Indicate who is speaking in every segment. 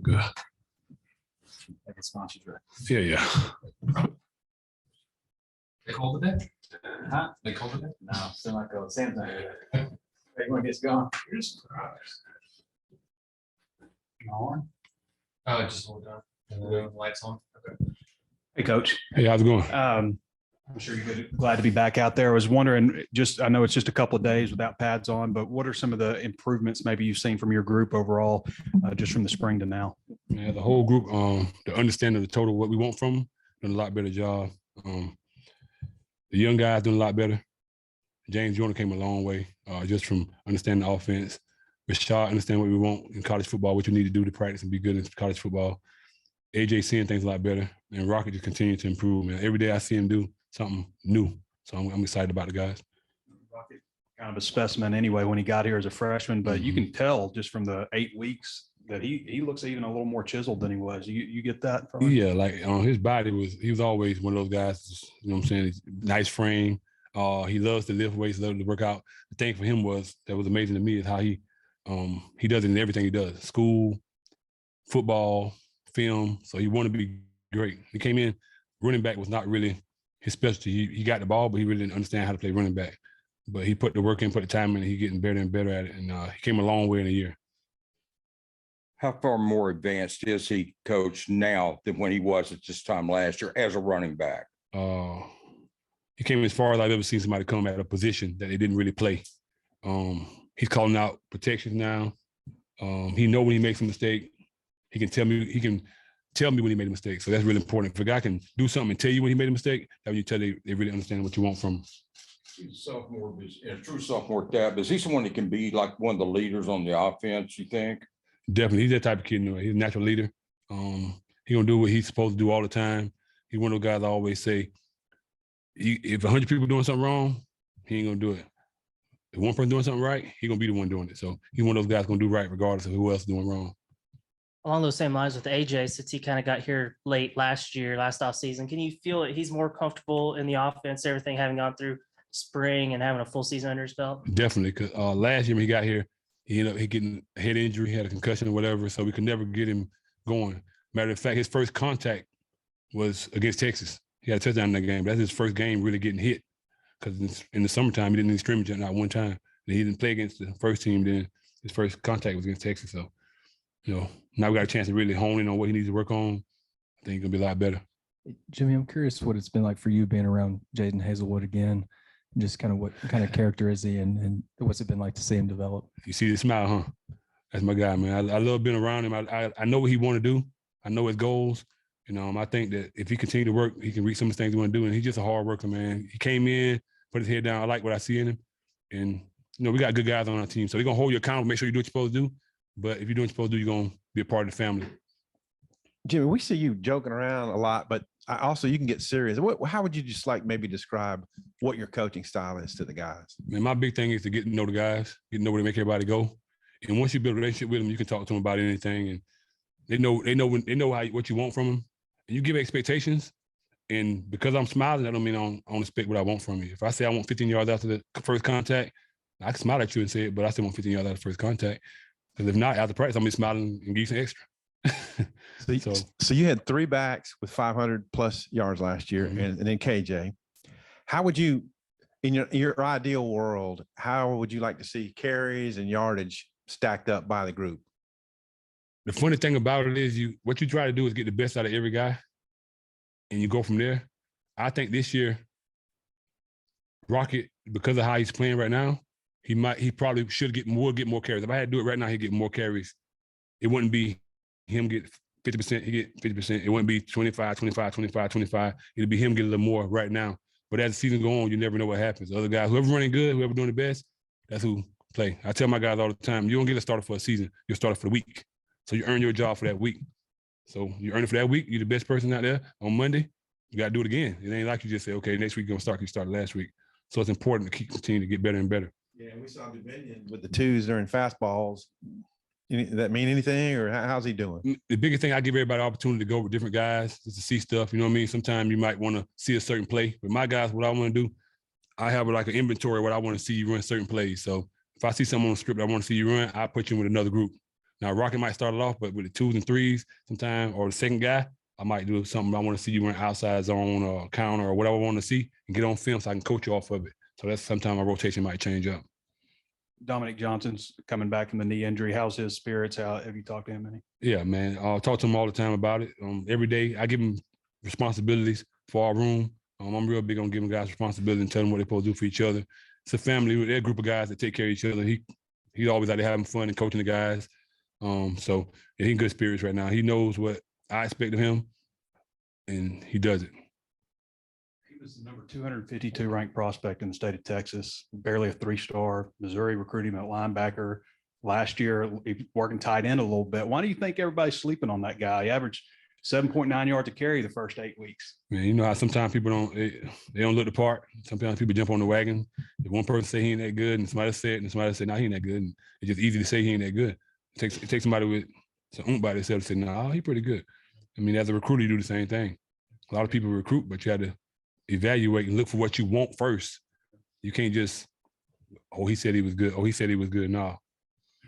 Speaker 1: Good.
Speaker 2: Like it's sponsored, right?
Speaker 1: Yeah.
Speaker 3: They called it that?
Speaker 2: Huh?
Speaker 3: They called it that?
Speaker 2: No, still not go. Same thing. Everyone gets going. On.
Speaker 3: Oh, just hold on. And then the lights on. Okay.
Speaker 2: Hey, Coach.
Speaker 1: Hey, how's it going?
Speaker 2: I'm sure you're glad to be back out there. I was wondering, I know it's just a couple of days without pads on, but what are some of the improvements maybe you've seen from your group overall, just from the spring to now?
Speaker 1: Yeah, the whole group, the understanding of the total what we want from them, doing a lot better job. The young guys doing a lot better. James Jordan came a long way, just from understanding the offense. Rashad understand what we want in college football, what you need to do to practice and be good in college football. AJ seeing things a lot better, and Rocket just continue to improve. Man, every day I see him do something new, so I'm excited about the guys.
Speaker 2: Rocket, kind of a specimen anyway when he got here as a freshman, but you can tell just from the 8 weeks that he looks even a little more chiseled than he was. You get that from him?
Speaker 1: Yeah, like his body he was always one of those guys, you know what I'm saying, nice frame. He loves to lift weights, loves to work out. The thing for him that was amazing to me is how he does it in everything he does. School, football, film. So he wanted to be great. He came in, running back was not really his specialty. He got the ball, but he really didn't understand how to play running back. But he put the work in, put the time in, and he's getting better and better at it. And he came a long way in a year.
Speaker 4: How far more advanced is he, Coach, now than when he was at this time last year as a running back?
Speaker 1: He came as far as I've ever seen somebody come at a position that they didn't really play. He's calling out protections now. He know when he makes a mistake. He can tell me when he made a mistake. So that's really important. If a guy can do something and tell you when he made a mistake, that when you tell they really understand what you want from him.
Speaker 4: He's a sophomore, a true sophomore depth. Is he someone that can be like one of the leaders on the offense, you think?
Speaker 1: Definitely. He's that type of kid. He's a natural leader. He's going to do what he's supposed to do all the time. He's one of those guys I always say, if 100 people doing something wrong, he ain't going to do it. If one person doing something right, he's going to be the one doing it. So he's one of those guys going to do right regardless of who else is doing wrong.
Speaker 5: Along those same lines with AJ, since he kind of got here late last offseason, can you feel that he's more comfortable in the offense, everything having gone through spring and having a full season under his belt?
Speaker 1: Definitely, because last year when he got here, he ended up getting a head injury, he had a concussion or whatever, so we could never get him going. Matter of fact, his first contact was against Texas. He had a touchdown in that game. That's his first game really getting hit, because in the summertime, he didn't need scrimmage not one time. And he didn't play against the first team then. His first contact was against Texas, so now we got a chance to really hone in on what he needs to work on. I think he's going to be a lot better.
Speaker 6: Jimmy, I'm curious what it's been like for you being around Jaden Hazelwood again, and just kind of what kind of character is he, and what's it been like to see him develop?
Speaker 1: You see the smile, huh? That's my guy, man. I love being around him. I know what he want to do. I know his goals. I think that if he continue to work, he can reach some of the things he want to do. And he's just a hard worker, man. He came in, put his head down. I like what I see in him. And, we got good guys on our team. So they're going to hold you accountable, make sure you do what you're supposed to do. But if you're doing what you're supposed to do, you're going to be a part of the family.
Speaker 7: Jimmy, we see you joking around a lot, but also you can get serious. How would you just maybe describe what your coaching style is to the guys?
Speaker 1: Man, my big thing is to get to know the guys, get to know where they make everybody go. And once you build a relationship with them, you can talk to them about anything. And they know what you want from them. And you give expectations. And because I'm smiling, that don't mean I don't expect what I want from you. If I say I want 15 yards after the first contact, I can smile at you and say it, but I still want 15 yards after the first contact. Because if not, after practice, I'm going to be smiling and give you some extra.
Speaker 7: So you had 3 backs with 500 plus yards last year, and then KJ. How would you, in your ideal world, how would you like to see carries and yardage stacked up by the group?
Speaker 1: The funny thing about it is what you try to do is get the best out of every guy, and you go from there. I think this year, Rocket, because of how he's playing right now, he probably should get more carries. If I had to do it right now, he'd get more carries. It wouldn't be him get 50%, he get 50%. It wouldn't be 25, 25, 25, 25. It'd be him get a little more right now. But as the season goes on, you never know what happens. Other guys, whoever running good, whoever doing the best, that's who play. I tell my guys all the time, you don't get a starter for a season. You're a starter for the week. So you earn your job for that week. So you earn it for that week. You're the best person out there. On Monday, you got to do it again. It ain't like you just say, okay, next week you're going to start. You started last week. So it's important to continue to get better and better.
Speaker 7: Yeah, we saw Dominion with the 2s during fastballs. Does that mean anything, or how's he doing?
Speaker 1: The biggest thing, I give everybody an opportunity to go with different guys just to see stuff. You know what I mean? Sometimes you might want to see a certain play. But my guys, what I want to do, I have like an inventory of what I want to see you run certain plays. So if I see someone on the script I want to see you run, I put you with another group. Now, Rocket might start it off, but with the 2s and 3s sometime, or the second guy, I might do something I want to see you run outside zone or counter or whatever I want to see and get on film so I can coach you off of it. So that's sometimes my rotation might change up.
Speaker 2: Dominic Johnson's coming back from the knee injury. How's his spirits? How have you talked to him any?
Speaker 1: Yeah, man. I talk to him all the time about it. Every day I give him responsibilities for our room. I'm real big on giving guys responsibility and telling them what they're supposed to do for each other. It's a family. They're a group of guys that take care of each other. He's always out there having fun and coaching the guys. So he's in good spirits right now. He knows what I expect of him, and he does it.
Speaker 2: He was the number 252 ranked prospect in the state of Texas, barely a 3-star. Missouri recruited him at linebacker. Last year, he working tight end a little bit. Why do you think everybody's sleeping on that guy? He averaged 7.9 yards to carry the first 8 weeks.
Speaker 1: Man, you know how sometimes people they don't look the part. Sometimes people jump on the wagon. If one person say he ain't that good, and somebody say it, and somebody say, no, he ain't that good. And it's just easy to say he ain't that good. It takes somebody with some oomph by themselves to say, no, he pretty good. I mean, as a recruiter, you do the same thing. A lot of people recruit, but you have to evaluate and look for what you want first. You can't just, oh, he said he was good. Oh, he said he was good. No.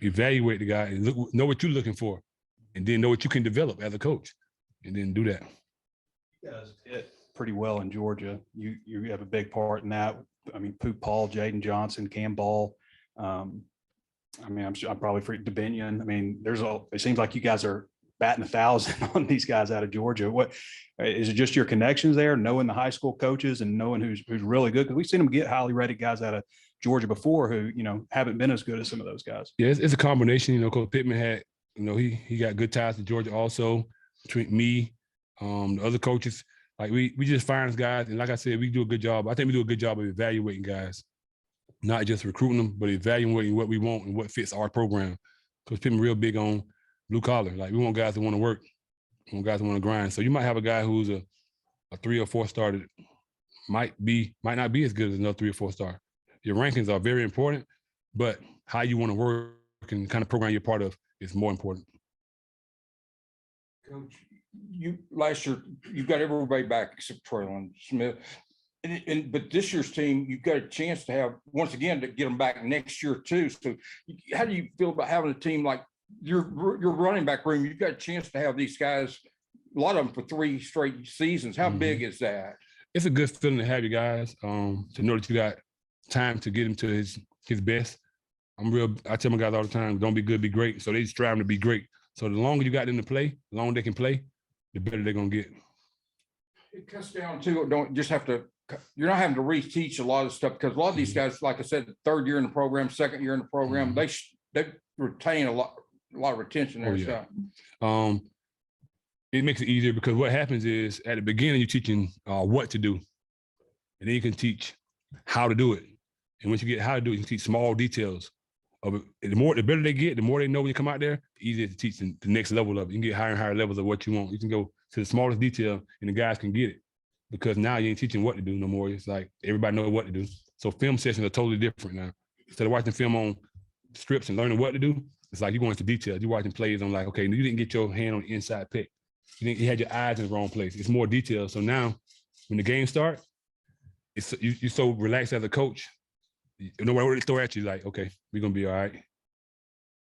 Speaker 1: Evaluate the guy and know what you're looking for, and then know what you can develop as a coach, and then do that.
Speaker 2: You guys hit pretty well in Georgia. You have a big part in that. I mean, Poop Paul, Jaden Johnson, Cam Ball. I mean, I'm probably for Dominion. I mean, it seems like you guys are batting 1,000 on these guys out of Georgia. What is it? Just your connections there, knowing the high school coaches and knowing who's really good? Because we've seen them get highly rated guys out of Georgia before who, haven't been as good as some of those guys.
Speaker 1: Yeah, it's a combination. Coach Pittman had, he got good ties to Georgia also. Between me, the other coaches, like we just find guys, and like I said, we do a good job. I think we do a good job of evaluating guys, not just recruiting them, but evaluating what we want and what fits our program. Coach Pittman real big on blue collar. Like we want guys that want to work, we want guys that want to grind. So you might have a guy who's a 3 or 4 star that might not be as good as another 3 or 4 star. Your rankings are very important, but how you want to work and the kind of program you're part of is more important.
Speaker 4: Coach, last year you got everybody back except Traylon Smith, but this year's team you've got a chance to have once again to get them back next year too. So, how do you feel about having a team like your running back room? You've got a chance to have these guys, a lot of them for 3 straight seasons. How big is that?
Speaker 1: It's a good feeling to have you guys to know that you got time to get him to his best. I tell my guys all the time, don't be good, be great. So they strive to be great. So the longer you got them to play, the longer they can play, the better they're gonna get.
Speaker 7: It cuts down to you're not having to reteach a lot of stuff because a lot of these guys, like I said, 3rd year in the program, 2nd year in the program, they retain a lot of retention there.
Speaker 1: Yeah. It makes it easier because what happens is at the beginning you're teaching what to do, and then you can teach how to do it. And once you get how to do it, you can teach small details of it. The better they get, the more they know when you come out there, the easier to teach the next level of it. You can get higher and higher levels of what you want. You can go to the smallest detail and the guys can get it because now you ain't teaching what to do no more. It's like everybody knows what to do. So film sessions are totally different now. Instead of watching film on strips and learning what to do, it's like you're going into detail. You're watching plays on like, okay, you didn't get your hand on the inside pick. You had your eyes in the wrong place. It's more detail. So now when the game starts, you're so relaxed as a coach. No matter what they throw at you, like, okay, we're going to be all right.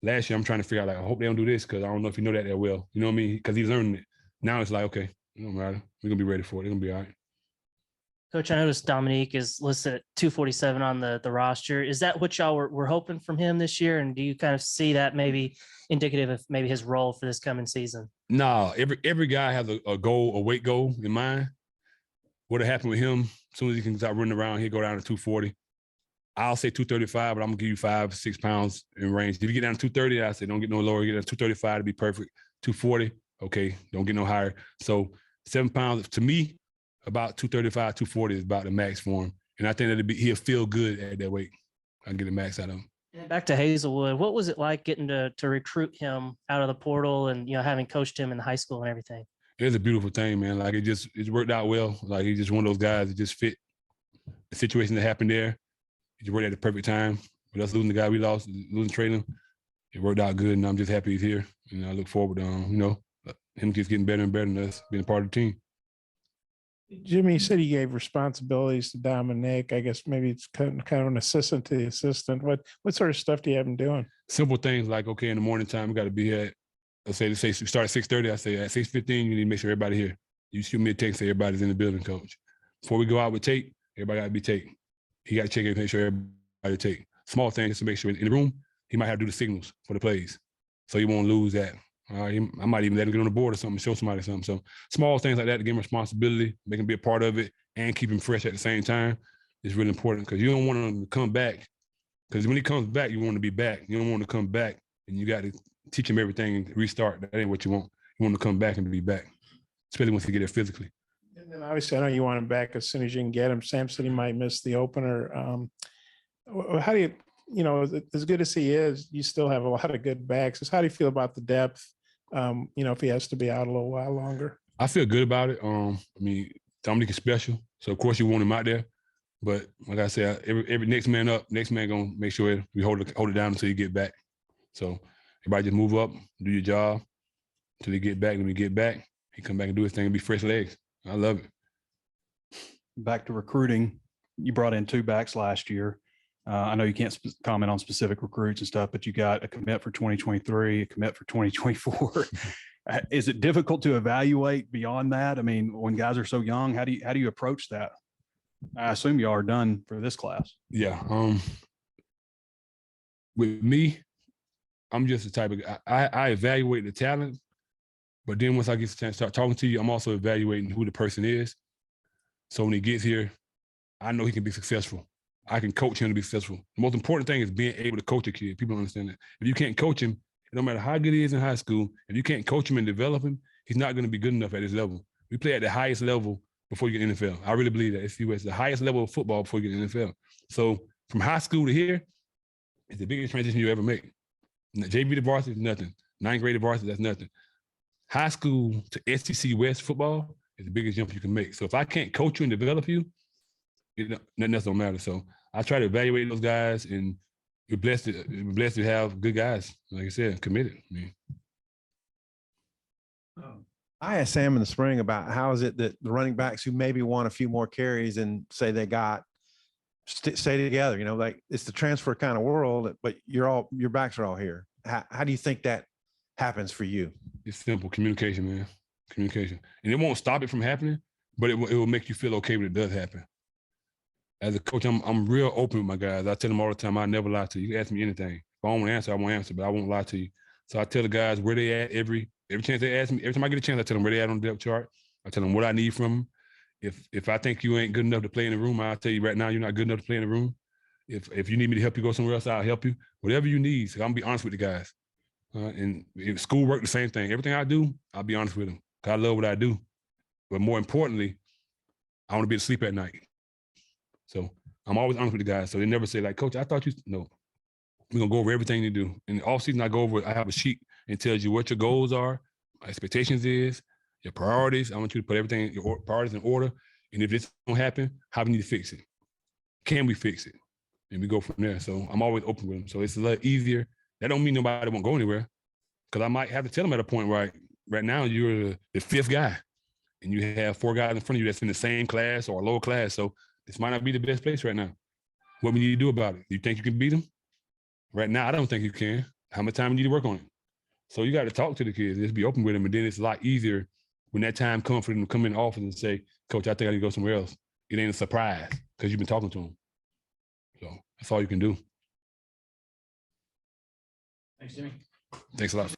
Speaker 1: Last year, I'm trying to figure out, like, I hope they don't do this because I don't know if you know that well. You know what I mean? Because he's learning it. Now it's like, okay, it don't matter. We're going to be ready for it. They're going to be all right.
Speaker 5: Coach, I noticed Dominique is listed at 247 on the roster. Is that what y'all were hoping from him this year? And do you kind of see that maybe indicative of maybe his role for this coming season?
Speaker 1: No, every guy has a goal, a weight goal in mind. What'll happen with him, as soon as he can start running around, he'll go down to 240. I'll say 235, but I'm gonna give you 5-6 pounds in range. If you get down to 230, I say don't get no lower. Get down to 235 to be perfect. 240, okay, don't get no higher. So 7 pounds to me, about 235, 240 is about the max for him. And I think he'll feel good at that weight. I can get the max out of him.
Speaker 5: And back to Hazelwood, what was it like getting to recruit him out of the portal and having coached him in high school and everything?
Speaker 1: It's a beautiful thing, man. Like it worked out well. Like he's just one of those guys that just fit the situation that happened there. He worked at the perfect time. With us losing the guy we lost, losing Traylon, it worked out good, and I'm just happy he's here. And I look forward to him just getting better and better and us being a part of the team.
Speaker 8: Jimmy, you said he gave responsibilities to Dominic. I guess maybe it's kind of an assistant to the assistant. What sort of stuff do you have him doing?
Speaker 1: Simple things like, okay, in the morning time, we got to be at, let's say we start at 6:30. I say at 6:15, you need to make sure everybody here. You shoot me a text, say everybody's in the building, coach. Before we go out with tape, everybody got to be taped. He got to check it, make sure everybody take. Small things just to make sure in the room, he might have to do the signals for the plays. So you won't lose that. I might even let him get on the board or something, show somebody something. So small things like that to give him responsibility, make him be a part of it, and keep him fresh at the same time is really important because you don't want him to come back. Because when he comes back, you want him to be back. You don't want him to come back and you got to teach him everything and restart. That ain't what you want. You want him to come back and be back, especially once he get there physically.
Speaker 8: And then obviously, I know you want him back as soon as you can get him. Sam said he might miss the opener. How do you, as good as he is, you still have a lot of good backs. So how do you feel about the depth? If he has to be out a little while longer.
Speaker 1: I feel good about it. Dominic is special, so of course you want him out there. But like I said, every next man up, next man gonna make sure we hold it down until you get back. So everybody just move up, do your job until you get back. And when you get back, he come back and do his thing and be fresh legs. I love it.
Speaker 2: Back to recruiting, you brought in 2 backs last year. I know you can't comment on specific recruits and stuff, but you got a commit for 2023, a commit for 2024. Is it difficult to evaluate beyond that? I mean, when guys are so young, how do you approach that? I assume you are done for this class.
Speaker 1: Yeah. With me, I'm just the type of guy. I evaluate the talent, but then once I get a chance to start talking to you, I'm also evaluating who the person is. So when he gets here, I know he can be successful. I can coach him to be successful. The most important thing is being able to coach a kid. People don't understand that. If you can't coach him, no matter how good he is in high school, if you can't coach him and develop him, he's not going to be good enough at his level. We play at the highest level before you get in the NFL. I really believe that. It's the highest level of football before you get in the NFL. So from high school to here, it's the biggest transition you ever make. JV to varsity is nothing. 9th grade to varsity, that's nothing. High school to SEC West football is the biggest jump you can make. So if I can't coach you and develop you, nothing else don't matter. So I try to evaluate those guys, and we're blessed to have good guys, like I said, committed.
Speaker 7: I asked Sam in the spring about how is it that the running backs who maybe want a few more carries and say they got stay together, like it's the transfer kind of world, but your backs are all here. How do you think that happens for you?
Speaker 1: It's simple communication, man. Communication. And it won't stop it from happening, but it will make you feel okay when it does happen. As a coach, I'm real open with my guys. I tell them all the time, I never lie to you. You can ask me anything. If I don't want to answer, I won't answer, but I won't lie to you. So I tell the guys where they at every chance they ask me. Every time I get a chance, I tell them where they at on the depth chart. I tell them what I need from them. If I think you ain't good enough to play in the room, I'll tell you right now you're not good enough to play in the room. If you need me to help you go somewhere else, I'll help you. Whatever you need, so I'm gonna be honest with the guys. And if schoolwork, the same thing. Everything I do, I'll be honest with them. Cause I love what I do. But more importantly, I want to be able to sleep at night. So I'm always honest with the guys. So they never say like, Coach, I thought you, no. We're going to go over everything you do. In the offseason, I have a sheet and tells you what your goals are, my expectations is, your priorities. I want you to put everything, your priorities in order. And if this don't happen, how we need to fix it? Can we fix it? And we go from there. So I'm always open with them. So it's a lot easier. That don't mean nobody won't go anywhere. Because I might have to tell them at a point where right now you're the 5th guy. And you have 4 guys in front of you that's in the same class or a lower class. So this might not be the best place right now. What we need to do about it? Do you think you can beat them? Right now, I don't think you can. How much time you need to work on it? So you got to talk to the kids. Just be open with them. And then it's a lot easier when that time comes for them to come in the office and say, Coach, I think I need to go somewhere else. It ain't a surprise because you've been talking to them. So that's all you can do.
Speaker 3: Thanks, Jimmy.
Speaker 1: Thanks a lot.